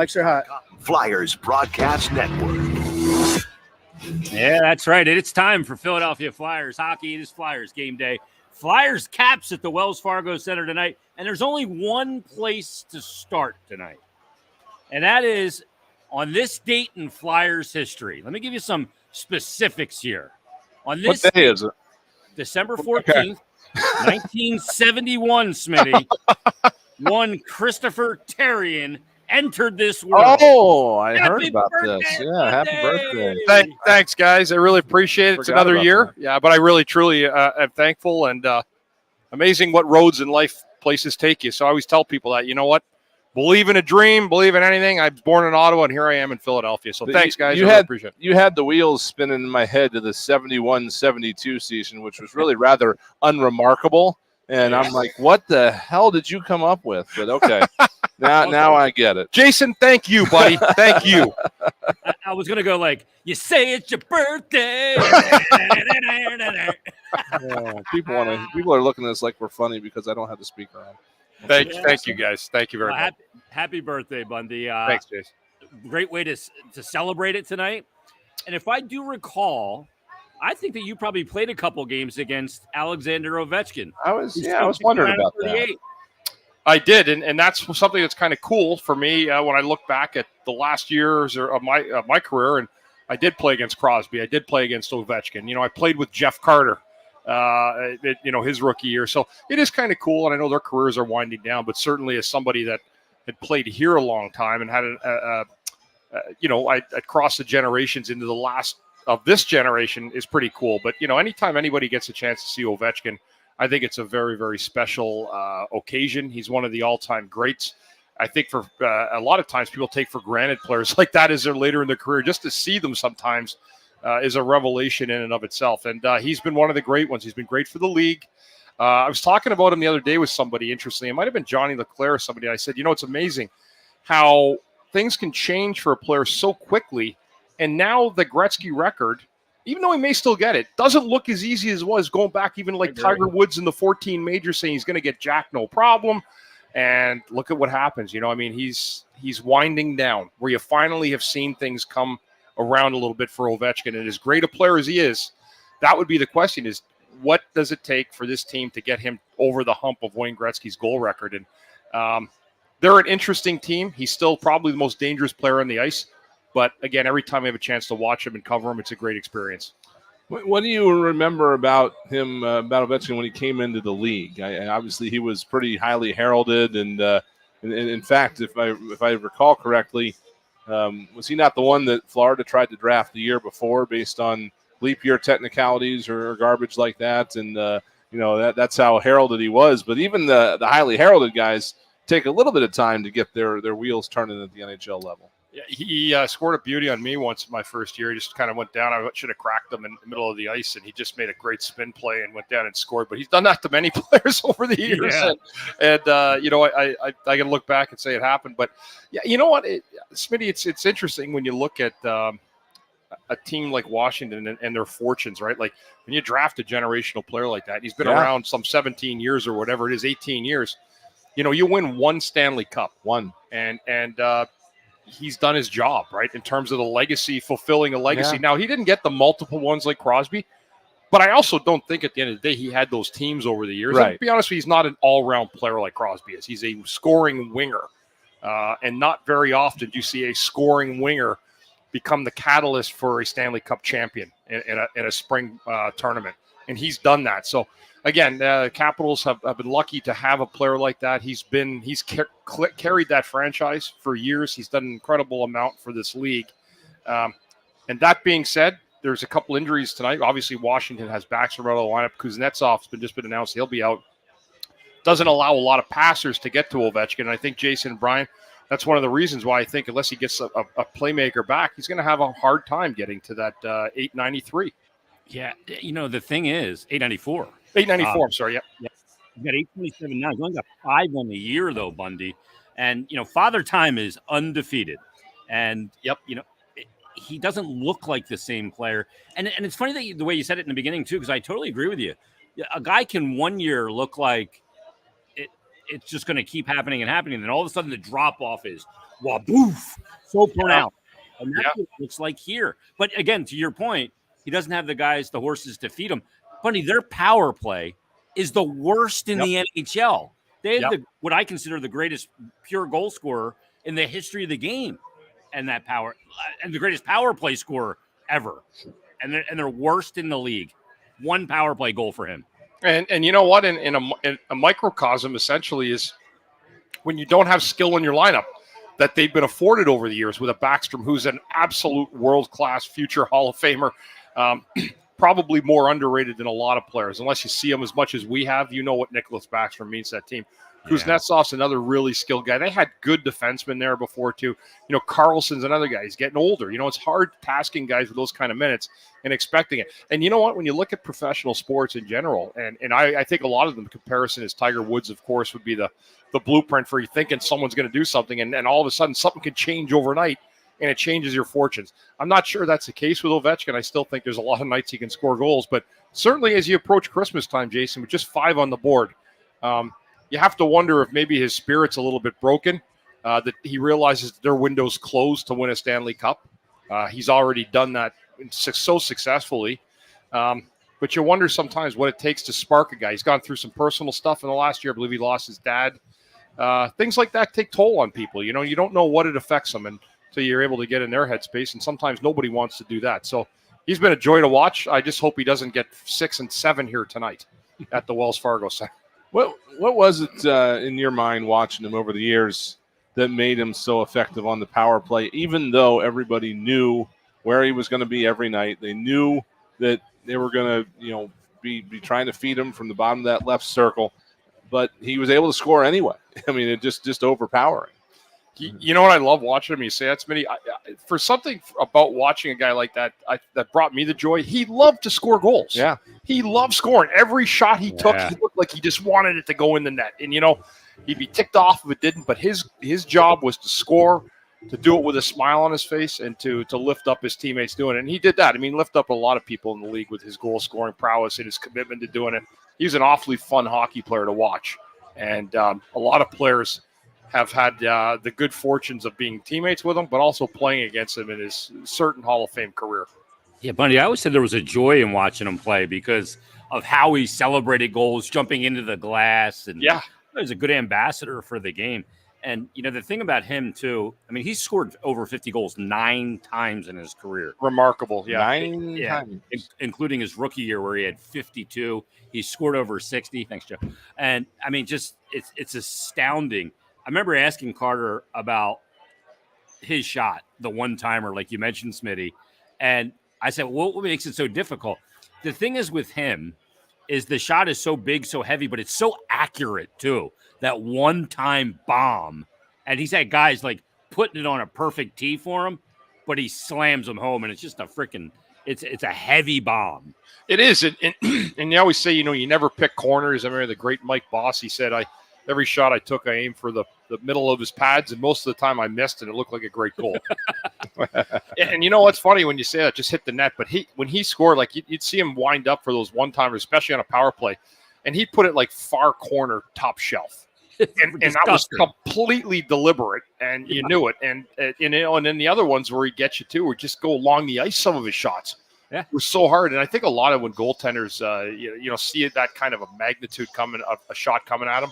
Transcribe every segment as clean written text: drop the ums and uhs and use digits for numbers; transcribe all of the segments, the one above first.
Mics are hot. Flyers Broadcast Network. Yeah, that's right. It's time for Philadelphia Flyers hockey. It is Flyers game day. Flyers Caps at the Wells Fargo Center tonight. And there's only one place to start tonight. And that is on this date in Flyers history. Let me give you some specifics here. On this What day date, is it? December 14th, 1971, Smitty, one Christopher Terrien entered this world. Oh, I heard Happy about birthday, this. Yeah, happy birthday. Thanks, guys. I really appreciate it. It's Forgot another about year. that. Yeah, but I really, truly am thankful and amazing what roads in life places take you. So I always tell people that, you know what? Believe in a dream, believe in anything. I was born in Ottawa, and here I am in Philadelphia. So thanks, guys. I really appreciate it. You had the wheels spinning in my head to the 71-72 season, which was really rather unremarkable. And I'm like, what the hell did you come up with? But okay, now I get it. Jason, thank you, buddy. Thank you. I was going to go like, you say it's your birthday. Yeah, people are looking at us like we're funny because I don't have the speaker on. Thank you, guys. Thank you very much. Happy birthday, Bundy. Thanks, Jason. Great way to celebrate it tonight. And if I do recall, I think that you probably played a couple games against Alexander Ovechkin. I was wondering about that. I did, and that's something that's kind of cool for me when I look back at the last years of my career. And I did play against Crosby. I did play against Ovechkin. You know, I played with Jeff Carter. His rookie year. So it is kind of cool, and I know their careers are winding down, but certainly as somebody that had played here a long time and had I crossed the generations into the last of this generation is pretty cool. But, you know, anytime anybody gets a chance to see Ovechkin, I think it's a very, very special occasion. He's one of the all-time greats. I think for a lot of times people take for granted players like that as they're later in their career. Just to see them sometimes is a revelation in and of itself. And he's been one of the great ones. He's been great for the league. I was talking about him the other day with somebody, interestingly. It might have been Johnny Leclerc or somebody. I said, you know, it's amazing how things can change for a player so quickly. And now the Gretzky record, even though he may still get it, doesn't look as easy as it was going back even like Tiger Woods in the 14 majors saying he's going to get Jack no problem. And look at what happens. You know, I mean, he's winding down where you finally have seen things come around a little bit for Ovechkin. And as great a player as he is, that would be the question is, what does it take for this team to get him over the hump of Wayne Gretzky's goal record? And they're an interesting team. He's still probably the most dangerous player on the ice. But again, every time I have a chance to watch him and cover him, it's a great experience. What do you remember about him, about Ovechkin when he came into the league? Obviously, he was pretty highly heralded. And in fact, if I recall correctly, was he not the one that Florida tried to draft the year before based on leap year technicalities or garbage like that? And, that's how heralded he was. But even the highly heralded guys take a little bit of time to get their wheels turning at the NHL level. Yeah, he scored a beauty on me once in my first year. He just kind of went down. I should have cracked him in the middle of the ice, and he just made a great spin play and went down and scored. But he's done that to many players over the years. Yeah. I got to look back and say it happened. But, yeah, you know what, Smitty, it's interesting when you look at a team like Washington and their fortunes, right? Like when you draft a generational player like that, he's been around some 17 years or whatever it is, 18 years. You know, you win one Stanley Cup. And he's done his job, right, in terms of the legacy, fulfilling a legacy. Yeah. Now, he didn't get the multiple ones like Crosby, but I also don't think at the end of the day he had those teams over the years. Right. And to be honest with you, he's not an all-round player like Crosby is. He's a scoring winger, and not very often do you see a scoring winger become the catalyst for a Stanley Cup champion in a spring tournament, and he's done that. So, again, the Capitals have been lucky to have a player like that. He's carried that franchise for years. He's done an incredible amount for this league. And that being said, there's a couple injuries tonight. Obviously, Washington has Baxter out of the lineup. Kuznetsov's just been announced. He'll be out. Doesn't allow a lot of passers to get to Ovechkin. And I think Jason and Brian, that's one of the reasons why I think unless he gets a playmaker back, he's going to have a hard time getting to that 893. Yeah, you know, the thing is, 894. 894, I'm sorry, yeah. He's got 827 now. He's only got 5 on the year, though, Bundy. And, Father Time is undefeated. And, he doesn't look like the same player. And it's funny that the way you said it in the beginning, too, because I totally agree with you. A guy can one year look like it's just going to keep happening and happening. And then all of a sudden the drop-off is, waboof, so pronounced. And that's what it looks like here. But again, to your point, he doesn't have the horses to feed him. Bunny, their power play is the worst in the NHL. They have what I consider the greatest pure goal scorer in the history of the game, and the greatest power play scorer ever. And they're worst in the league. One power play goal for him. And you know what? In a microcosm, essentially, is when you don't have skill in your lineup that they've been afforded over the years with a Backstrom who's an absolute world-class future Hall of Famer, probably more underrated than a lot of players. Unless you see him as much as we have, you know what Nicholas Backstrom means to that team. Kuznetsov's another really skilled guy. They had good defensemen there before, too. You know, Carlson's another guy. He's getting older. You know, it's hard tasking guys with those kind of minutes and expecting it. And you know what? When you look at professional sports in general, and I think a lot of them, the comparison is Tiger Woods, of course, would be the blueprint for you thinking someone's going to do something, and all of a sudden something can change overnight, and it changes your fortunes. I'm not sure that's the case with Ovechkin. I still think there's a lot of nights he can score goals. But certainly as you approach Christmas time, Jason, with just 5 on the board, you have to wonder if maybe his spirit's a little bit broken, that he realizes their window's closed to win a Stanley Cup. He's already done that so successfully. But you wonder sometimes what it takes to spark a guy. He's gone through some personal stuff in the last year. I believe he lost his dad. Things like that take toll on people. You know, you don't know what it affects them until you're able to get in their headspace, and sometimes nobody wants to do that. So he's been a joy to watch. I just hope he doesn't get 6 and 7 here tonight at the Wells Fargo Center. What was it in your mind watching him over the years that made him so effective on the power play, even though everybody knew where he was going to be every night? They knew that they were going to, be trying to feed him from the bottom of that left circle, but he was able to score anyway. I mean, it just overpowering. You know what I love watching him? You say that's many. For something about watching a guy like that, that brought me the joy. He loved to score goals. Yeah, he loved scoring. Every shot he took, he looked like he just wanted it to go in the net. And he'd be ticked off if it didn't. But his job was to score, to do it with a smile on his face, and to lift up his teammates doing it. And he did that. I mean, lift up a lot of people in the league with his goal scoring prowess and his commitment to doing it. He's an awfully fun hockey player to watch, and a lot of players have had the good fortunes of being teammates with him, but also playing against him in his certain Hall of Fame career. Yeah, Bundy, I always said there was a joy in watching him play because of how he celebrated goals, jumping into the glass. And he's a good ambassador for the game. And, the thing about him, too, I mean, he's scored over 50 goals 9 times in his career. Remarkable, 9 times. Including his rookie year where he had 52. He scored over 60. Thanks, Joe. And, I mean, just it's astounding. I remember asking Carter about his shot, the one-timer, like you mentioned, Smitty. And I said, well, what makes it so difficult? The thing is with him is the shot is so big, so heavy, but it's so accurate, too. That one-time bomb. And he's had guys, like, putting it on a perfect tee for him, but he slams them home, and it's just a freaking – it's a heavy bomb. It is. And you always say, you never pick corners. I remember the great Mike Boss, he said, every shot I took, I aimed for the middle of his pads, and most of the time I missed, and it looked like a great goal. And you know what's funny when you say that, just hit the net, but when he scored, like you'd see him wind up for those one-timers, especially on a power play, and he'd put it like far corner, top shelf. And that was completely deliberate, and you knew it. And then the other ones where he gets you too, or just go along the ice. Some of his shots were so hard, and I think a lot of when goaltenders, see that kind of a magnitude a shot coming at them,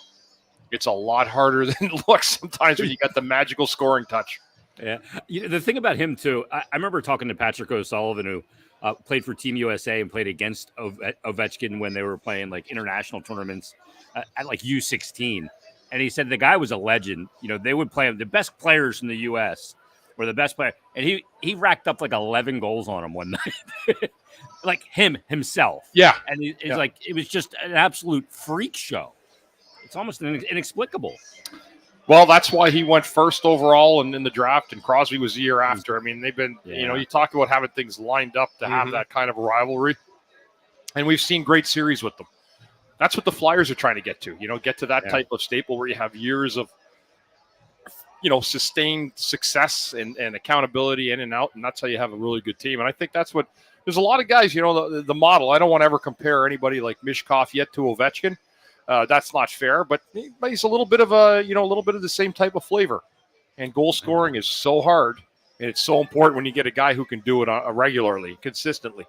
it's a lot harder than it looks sometimes when you got the magical scoring touch. Yeah, the thing about him too, I remember talking to Patrick O'Sullivan, who played for Team USA and played against Ovechkin when they were playing like international tournaments at like U16. And he said the guy was a legend. They would play him. The best players in the U.S. were the best player. And he racked up like 11 goals on him one night. Like himself. Yeah. And it's like, it was just an absolute freak show. It's almost inexplicable. Well, that's why he went first overall in the draft, and Crosby was the year after. I mean, they've been, you talk about having things lined up to have that kind of a rivalry. And we've seen great series with them. That's what the Flyers are trying to get to, get to that type of staple where you have years of, sustained success and accountability in and out. And that's how you have a really good team. And I think that's what there's a lot of guys, the model. I don't want to ever compare anybody like Mishkov yet to Ovechkin. That's not fair, but he's a little bit of a little bit of the same type of flavor. And goal scoring is so hard, and it's so important when you get a guy who can do it regularly, consistently.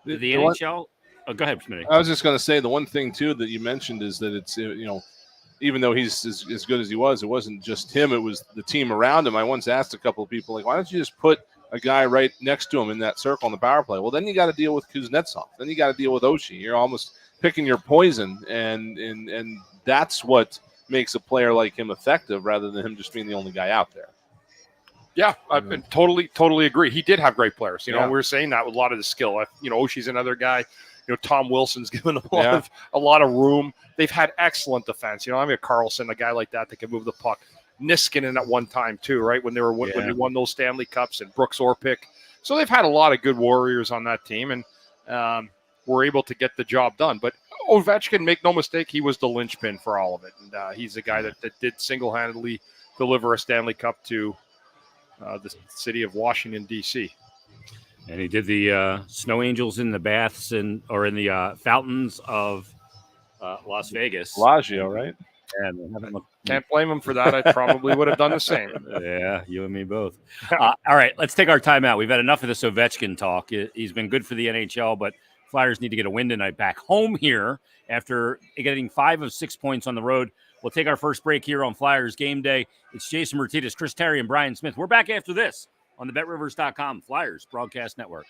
The NHL. Oh, go ahead, Smitty. I was just going to say the one thing too that you mentioned is that it's even though he's as good as he was, it wasn't just him; it was the team around him. I once asked a couple of people, like, why don't you just put a guy right next to him in that circle on the power play? Well, then you got to deal with Kuznetsov. Then you got to deal with Oshie. You're almost picking your poison, and that's what makes a player like him effective, rather than him just being the only guy out there. Yeah, I totally agree. He did have great players. We were saying that with a lot of the skill. Oshie's another guy. Tom Wilson's given a lot of room. They've had excellent defense. I mean, Carlson, a guy like that can move the puck. Niskanen at one time too, right? When they won those Stanley Cups, and Brooks Orpik. So they've had a lot of good Warriors on that team, and were able to get the job done. But Ovechkin, make no mistake, he was the linchpin for all of it, and he's the guy that did single-handedly deliver a Stanley Cup to the city of Washington, D.C. And he did the snow angels in the baths or in the fountains of Las Vegas. Bellagio, right? And can't blame him for that. I probably would have done the same. Yeah, you and me both. All right, let's take our time out. We've had enough of this Ovechkin talk. He's been good for the NHL, but Flyers need to get a win tonight back home here after getting 5 of 6 points on the road. We'll take our first break here on Flyers Game Day. It's Jason Martinez, Chris Terry, and Brian Smith. We're back after this on the BetRivers.com Flyers Broadcast Network.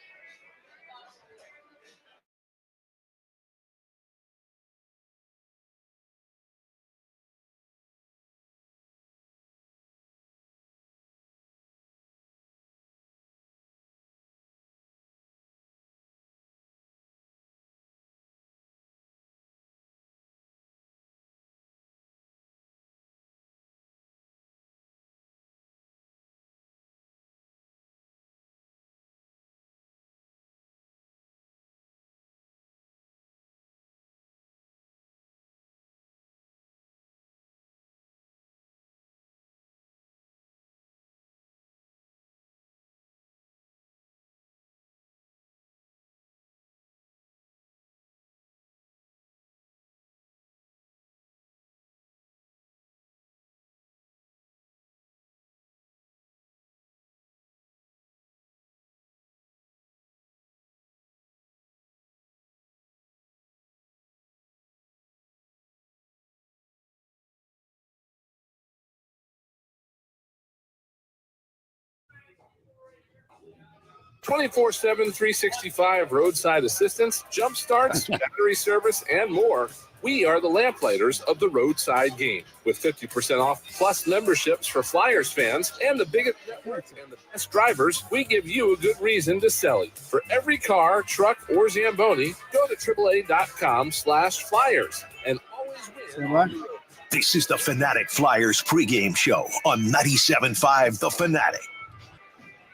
(24/7, 365) roadside assistance, jump starts, battery service, and more. We are the lamplighters of the roadside game. With 50% off plus memberships for Flyers fans and the biggest networks and the best drivers, we give you a good reason to sell you. For every car, truck, or Zamboni, go to AAA.com/Flyers and always win. This is the Fanatic Flyers pregame show on 97.5 The Fanatic.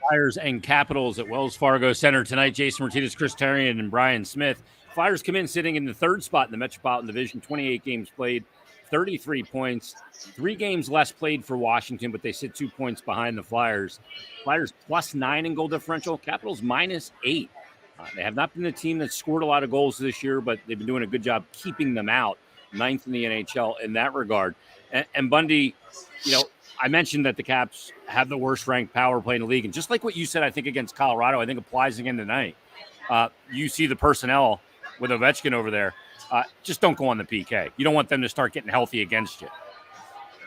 Flyers and Capitals at Wells Fargo Center tonight. Jason Martinez, Chris Terrian, and Brian Smith. Flyers come in sitting in the third spot in the Metropolitan Division, 28 games played, 33 points, 3 games less played for Washington, but they sit 2 points behind the Flyers. Flyers +9 in goal differential, Capitals -8. They have not been the team that scored a lot of goals this year, but they've been doing a good job keeping them out, 9th in the NHL in that regard. And Bundy, I mentioned that the Caps have the worst ranked power play in the league. And just like what you said, I think against Colorado, I think applies again tonight. You see the personnel with Ovechkin over there. Just don't go on the PK. You don't want them to start getting healthy against you.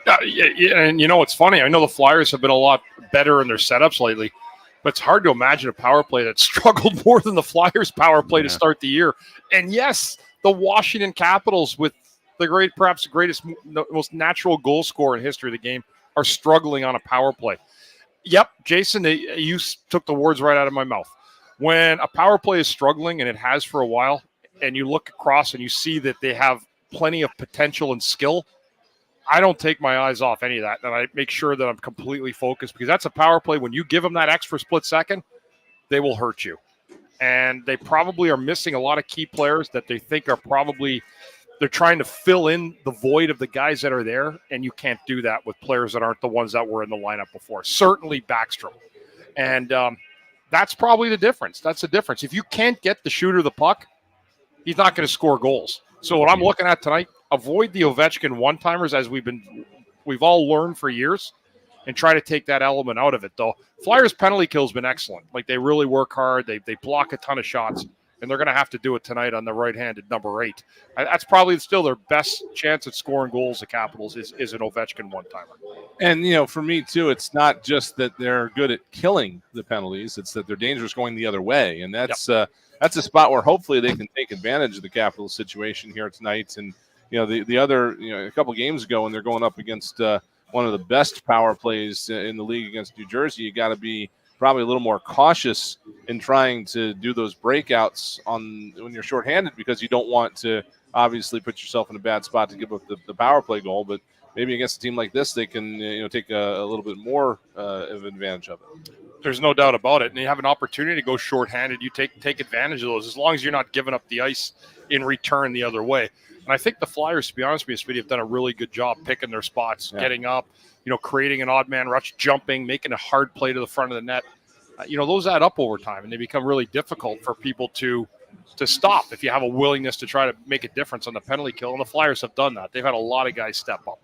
Yeah, and it's funny. I know the Flyers have been a lot better in their setups lately, but it's hard to imagine a power play that struggled more than the Flyers power play to start the year. And yes, the Washington Capitals, with perhaps the greatest, most natural goal scorer in history of the game, are struggling on a power play. Yep, Jason, you took the words right out of my mouth. When a power play is struggling, and it has for a while, and you look across and you see that they have plenty of potential and skill, I don't take my eyes off any of that, and I make sure that I'm completely focused, because that's a power play. When you give them that extra split second, they will hurt you. And they probably are missing a lot of key players that they think are probably – they're trying to fill in the void of the guys that are there, and you can't do that with players that aren't the ones that were in the lineup before. Certainly Backstrom. And that's probably the difference. That's the difference. If you can't get the shooter the puck, he's not going to score goals. So what I'm looking at tonight, avoid the Ovechkin one-timers as we've all learned for years, and try to take that element out of it. Though Flyers penalty kill has been excellent. Like, they really work hard. They block a ton of shots, and they're going to have to do it tonight on the right-handed number 8. That's probably still their best chance at scoring goals. The Capitals is an Ovechkin one-timer. And, for me, too, it's not just that they're good at killing the penalties. It's that they're dangerous going the other way. And that's a spot where hopefully they can take advantage of the Capitals situation here tonight. And, the other, a couple games ago when they're going up against one of the best power plays in the league against New Jersey, you got to be probably a little more cautious in trying to do those breakouts when you're shorthanded, because you don't want to obviously put yourself in a bad spot to give up the power play goal. But maybe against a team like this, they can take a little bit more of advantage of it. There's no doubt about it. And you have an opportunity to go shorthanded. You take advantage of those, as long as you're not giving up the ice in return the other way. And I think the Flyers, to be honest with you, Speedy, have done a really good job picking their spots, getting up, creating an odd man rush, jumping, making a hard play to the front of the net. Those add up over time, and they become really difficult for people to stop if you have a willingness to try to make a difference on the penalty kill. And the Flyers have done that. They've had a lot of guys step up.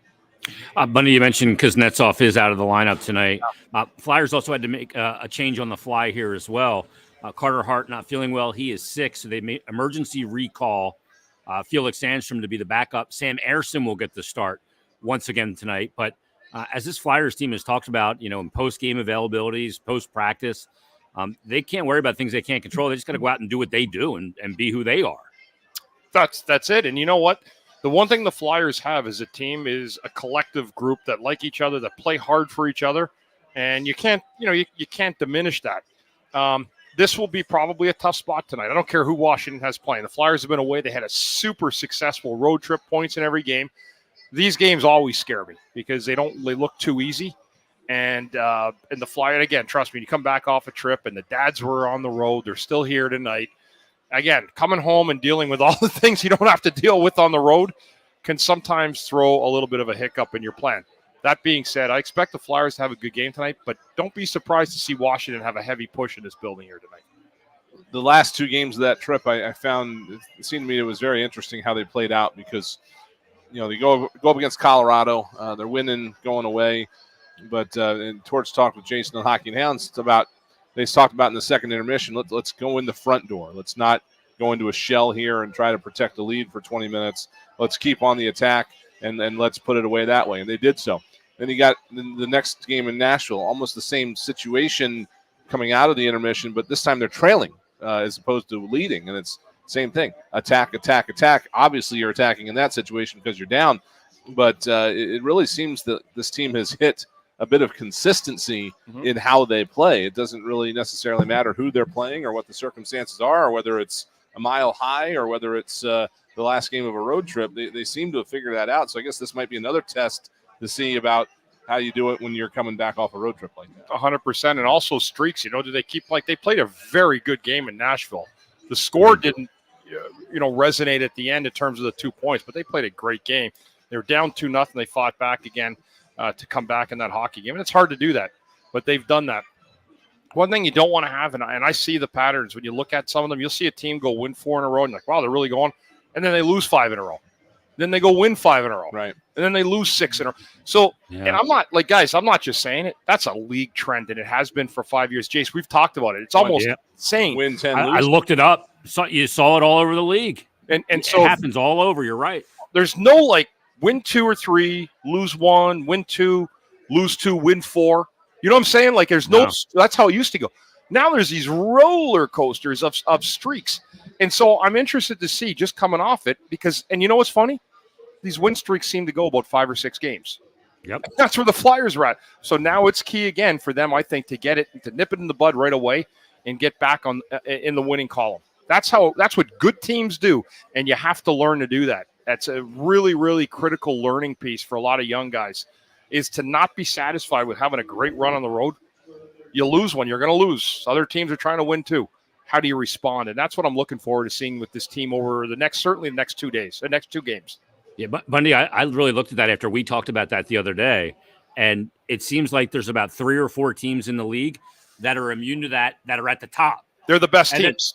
Bunny, you mentioned Kuznetsov is out of the lineup tonight. Flyers also had to make a change on the fly here as well. Carter Hart not feeling well. He is sick, so they made emergency recall Felix Sandstrom to be the backup. Sam Ersson will get the start once again tonight. But as this Flyers team has talked about, in post-game availabilities, post-practice, they can't worry about things they can't control. They just got to go out and do what they do and be who they are. That's it. And you know what? The one thing the Flyers have as a team is a collective group that like each other, that play hard for each other, and you can't diminish that. This will be probably a tough spot tonight. I don't care who Washington has playing. The Flyers have been away. They had a super successful road trip, points in every game. These games always scare me because they look too easy. And the Flyers, again, trust me, you come back off a trip and the dads were on the road. They're still here tonight. Again, coming home and dealing with all the things you don't have to deal with on the road can sometimes throw a little bit of a hiccup in your plan. That being said, I expect the Flyers to have a good game tonight, but don't be surprised to see Washington have a heavy push in this building here tonight. The last 2 games of that trip, I found, it seemed to me it was very interesting how they played out, because, they go up against Colorado. They're winning, going away. But in Torch talked with Jason on Hockey and Hounds they talked about in the second intermission, let's go in the front door. Let's not go into a shell here and try to protect the lead for 20 minutes. Let's keep on the attack, and let's put it away that way. And they did so. Then you got the next game in Nashville, almost the same situation coming out of the intermission, but this time they're trailing as opposed to leading. And it's the same thing. Attack, attack, attack. Obviously, you're attacking in that situation because you're down. But it really seems that this team has hit a bit of consistency in how they play. It doesn't really necessarily matter who they're playing or what the circumstances are, or whether it's a mile high or whether it's the last game of a road trip. They seem to have figured that out. So I guess this might be another test to see about how you do it when you're coming back off a road trip like that. 100%. And also streaks, do they keep, they played a very good game in Nashville. The score didn't, resonate at the end in terms of the 2 points, but they played a great game. They were down 2-0. They fought back again to come back in that hockey game. And it's hard to do that, but they've done that. One thing you don't want to have, and I see the patterns, when you look at some of them, you'll see a team go win 4 in a row and wow, they're really going. And then they lose 5 in a row. Then they go win 5 in a row. Right. And then they lose 6 in a row. So, and I'm not, guys, I'm not just saying it. That's a league trend, and it has been for 5 years. Jace, we've talked about it. It's almost insane. Win 10, I looked it up. You saw it all over the league. And so it happens all over. You're right. There's no, win 2 or 3, lose 1, win 2, lose 2, win 4. You know what I'm saying? There's no. That's how it used to go. Now there's these roller coasters of streaks. And so I'm interested to see, just coming off it, because, and you know what's funny? These win streaks seem to go about 5 or 6 games. Yep. That's where the Flyers are at. So now it's key again for them, I think, to get it, to nip it in the bud right away and get back on in the winning column. That's what good teams do, and you have to learn to do that. That's a really, really critical learning piece for a lot of young guys, is to not be satisfied with having a great run on the road. You lose one, you're going to lose. Other teams are trying to win too. How do you respond? And that's what I'm looking forward to seeing with this team over the next 2 days, the next 2 games. Yeah, but Bundy, I really looked at that after we talked about that the other day, and it seems like there's about 3 or 4 teams in the league that are immune to that are at the top. They're the best teams.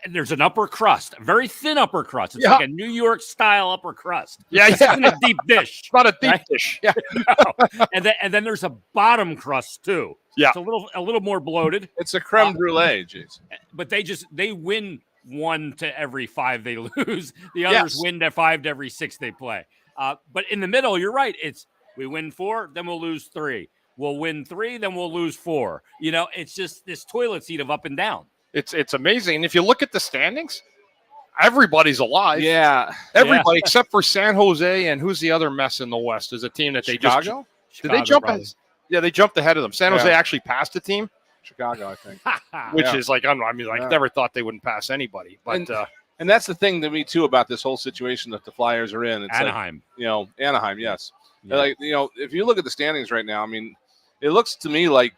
there's an upper crust, a very thin upper crust. It's like a New York style upper crust. Yeah, it's in a deep dish. It's not a deep dish. Yeah. No. And then there's a bottom crust too. Yeah. It's a little more bloated. It's a creme brulee, Jason. But they win 1 to every 5 they lose. The others win to 5 to every 6 they play. But in the middle, you're right. It's we win 4, then we'll lose 3. We'll win 3, then we'll lose 4. It's just this toilet seat of up and down. It's amazing. And if you look at the standings, everybody's alive. Yeah. Everybody except for San Jose, and who's the other mess in the West? Is a team that Chicago? Did they jump ahead? Yeah, they jumped ahead of them. San Jose actually passed a team. Chicago, I think. Which is like, I never thought they wouldn't pass anybody. But and that's the thing to me too about this whole situation that the Flyers are in. It's Anaheim. Like, Anaheim, yes. Yeah. Like, if you look at the standings right now, I mean, it looks to me like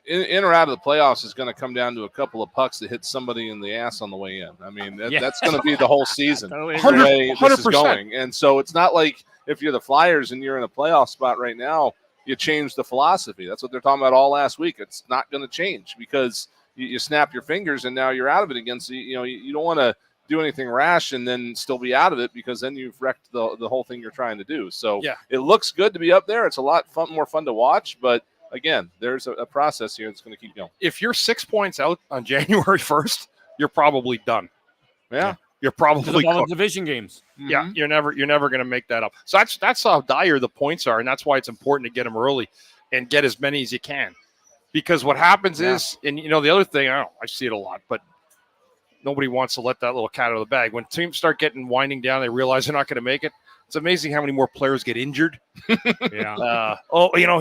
in or out of the playoffs is going to come down to a couple of pucks that hit somebody in the ass on the way in. I mean, that's going to be the whole season. Totally 100%. This is going. And so it's not like if you're the Flyers and you're in a playoff spot right now, you change the philosophy. That's what they're talking about all last week. It's not going to change because you snap your fingers and now you're out of it again. So, you don't want to do anything rash and then still be out of it because then you've wrecked the whole thing you're trying to do. So it looks good to be up there. It's a lot more fun to watch, but again, there's a process here that's going to keep going. If you're 6 points out on January 1st, you're probably done. Yeah. You're probably all the division games. Mm-hmm. Yeah, you're never going to make that up. So that's how dire the points are, and that's why it's important to get them early and get as many as you can. Because what happens is, and the other thing, I see it a lot, but nobody wants to let that little cat out of the bag. When teams start winding down, they realize they're not going to make it. It's amazing how many more players get injured. Yeah.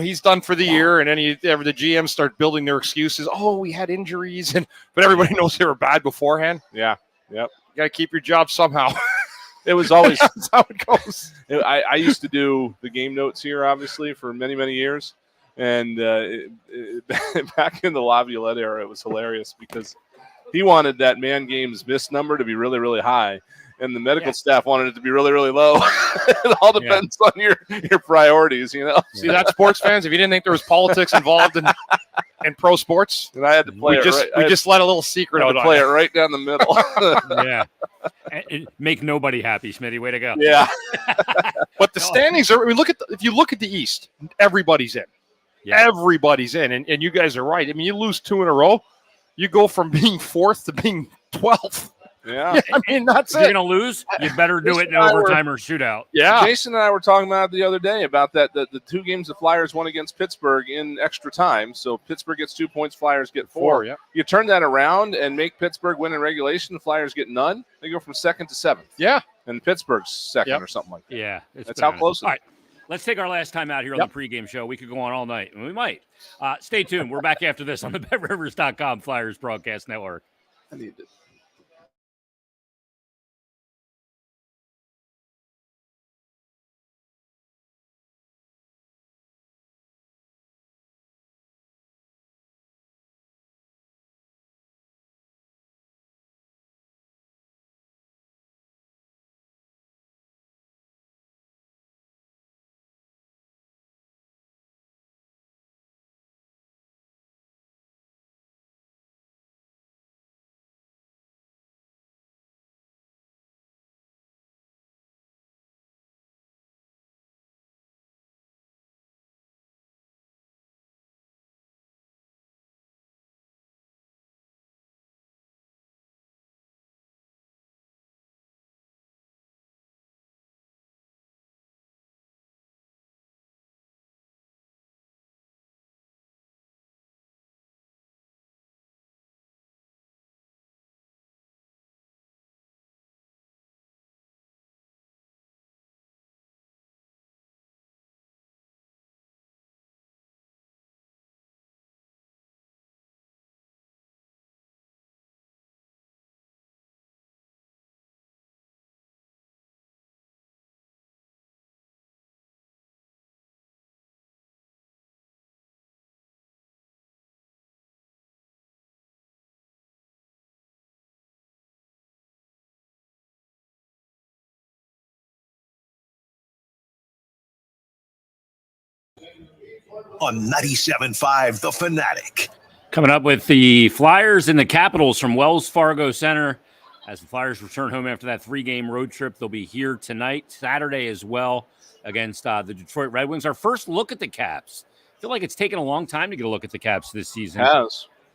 He's done for the year, and then the GMs start building their excuses. Oh, we had injuries, but everybody knows they were bad beforehand. Yeah. Yep. You got to keep your job somehow. It was always that's how it goes. I used to do the game notes here, obviously, for many, many years. And back in the Laviolette era, it was hilarious because he wanted that man games missed number to be really, really high. And the medical staff wanted it to be really, really low. It all depends on your priorities, See that, sports fans? If you didn't think there was politics involved in pro sports, and I had to play we just let a little secret out. Play it right down the middle. Yeah, make nobody happy, Smitty. Way to go. Yeah, but the standings are. If you look at the East, everybody's in. Yeah. Everybody's in, and you guys are right. I mean, you lose 2 in a row, you go from being 4th to being 12th. Yeah. I mean, that's if you're going to lose, you better do it in overtime or shootout. Yeah. Jason and I were talking about it the other day about that the 2 games the Flyers won against Pittsburgh in extra time. So Pittsburgh gets 2 points, Flyers get 4. Yeah. You turn that around and make Pittsburgh win in regulation, the Flyers get none. They go from 2nd to 7th. Yeah. And Pittsburgh's 2nd or something like that. Yeah. That's how close it is. All right. Let's take our last time out here on the pregame show. We could go on all night, and we might. Stay tuned. We're back after this on the BetRivers.com Flyers Broadcast Network. I need to. On 97.5 The Fanatic. Coming up with the Flyers and the Capitals from Wells Fargo Center. as the Flyers return home after that 3-game road trip. They'll be here tonight, Saturday as well, against the Detroit Red Wings. Our first look at the Caps. I feel like it's taken a long time to get a look at the Caps this season.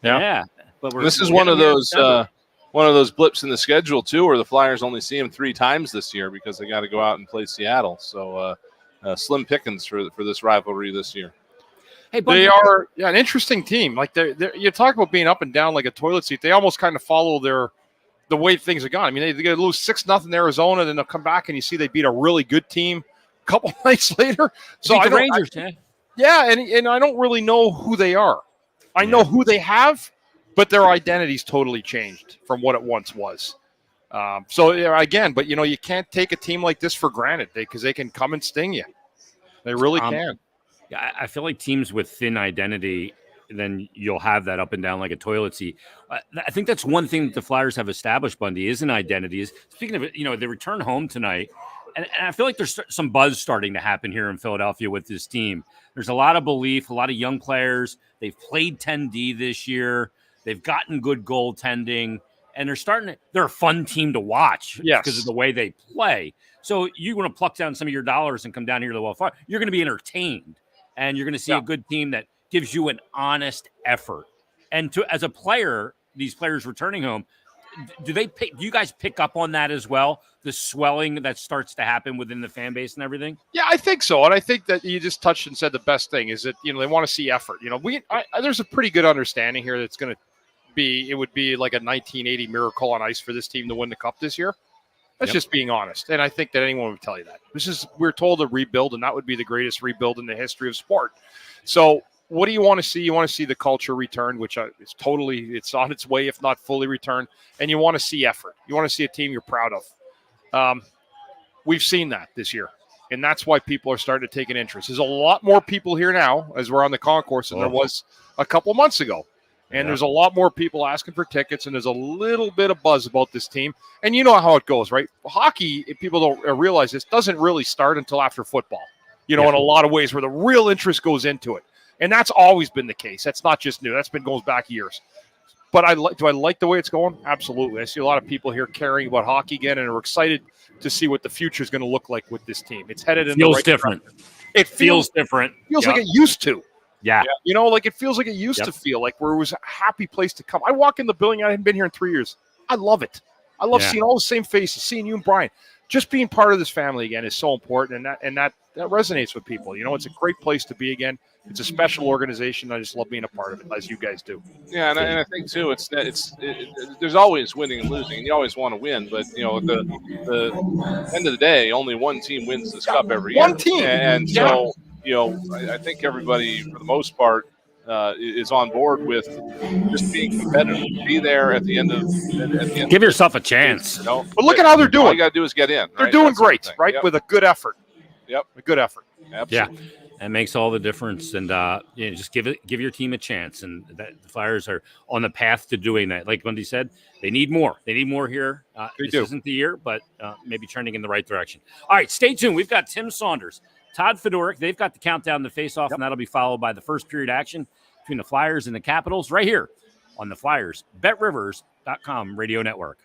Yeah. But this is one of those blips in the schedule too, where the Flyers only see them 3 times this year because they got to go out and play Seattle. So slim pickings for this rivalry this year. Hey, they are an interesting team. Like you talk about being up and down like a toilet seat. They almost kind of follow the way things are gone. I mean, they lose 6-0 Arizona, then they'll come back and you see they beat a really good team a couple nights later. So the Rangers, and I don't really know who they are. I know who they have, but their identity's totally changed from what it once was. Again, but you can't take a team like this for granted because they can come and sting you. They really can. Yeah, I feel like teams with thin identity, then you'll have that up and down like a toilet seat. I think that's one thing that the Flyers have established, Bundy, is an identity. Is speaking of it, they return home tonight, and I feel like there's some buzz starting to happen here in Philadelphia with this team. There's a lot of belief, a lot of young players. They've played 10D this year. They've gotten good goaltending, and they're a fun team to watch because of the way they play. So you want to pluck down some of your dollars and come down here to the Wells Fargo, you're going to be entertained, and you're going to see a good team that gives you an honest effort. And as a player, these players returning home, do you guys pick up on that as well? The swelling that starts to happen within the fan base and everything? Yeah, I think so. And I think that you just touched and said the best thing is that, they want to see effort. There's a pretty good understanding here that's going to it would be like a 1980 Miracle on Ice for this team to win the Cup this year. That's just being honest. And I think that anyone would tell you that. We're told to rebuild, and that would be the greatest rebuild in the history of sport. So what do you want to see? You want to see the culture return, which is it's on its way, if not fully returned. And you want to see effort. You want to see a team you're proud of. We've seen that this year. And that's why people are starting to take an interest. There's a lot more people here now as we're on the concourse than there was a couple months ago. And there's a lot more people asking for tickets, and there's a little bit of buzz about this team. And you know how it goes, right? Hockey, if people don't realize this, doesn't really start until after football, in a lot of ways where the real interest goes into it. And that's always been the case. That's not just new. That's been goes back years. But do I like the way it's going? Absolutely. I see a lot of people here caring about hockey again and are excited to see what the future is going to look like with this team. It's headed in the right different. direction. It feels different. Feels like it used to. Yeah. Like it feels like it used to feel like where it was a happy place to come. I walk in the building. I haven't been here in 3 years. I love it. I love seeing all the same faces, seeing you and Brian. Just being part of this family again is so important, and that resonates with people. It's a great place to be again. It's a special organization. I just love being a part of it, as you guys do. Yeah, and I think too, there's always winning and losing, and you always want to win. But at the end of the day, only one team wins this cup every year. One team, and so I think everybody, for the most part, is on board with just being competitive. Be there at the end of. Give yourself a chance. But look at how they're doing. All you got to do is get in. They're doing great, right? With a good effort. Yep, a good effort. Absolutely. Yeah. That makes all the difference, and just give your team a chance. And the Flyers are on the path to doing that. Like Bundy said, they need more. They need more here. This isn't the year, but maybe trending in the right direction. All right, stay tuned. We've got Tim Saunders, Todd Fedoruk. They've got the countdown to face-off, and that'll be followed by the first period action between the Flyers and the Capitals right here on the Flyers BetRivers.com radio network.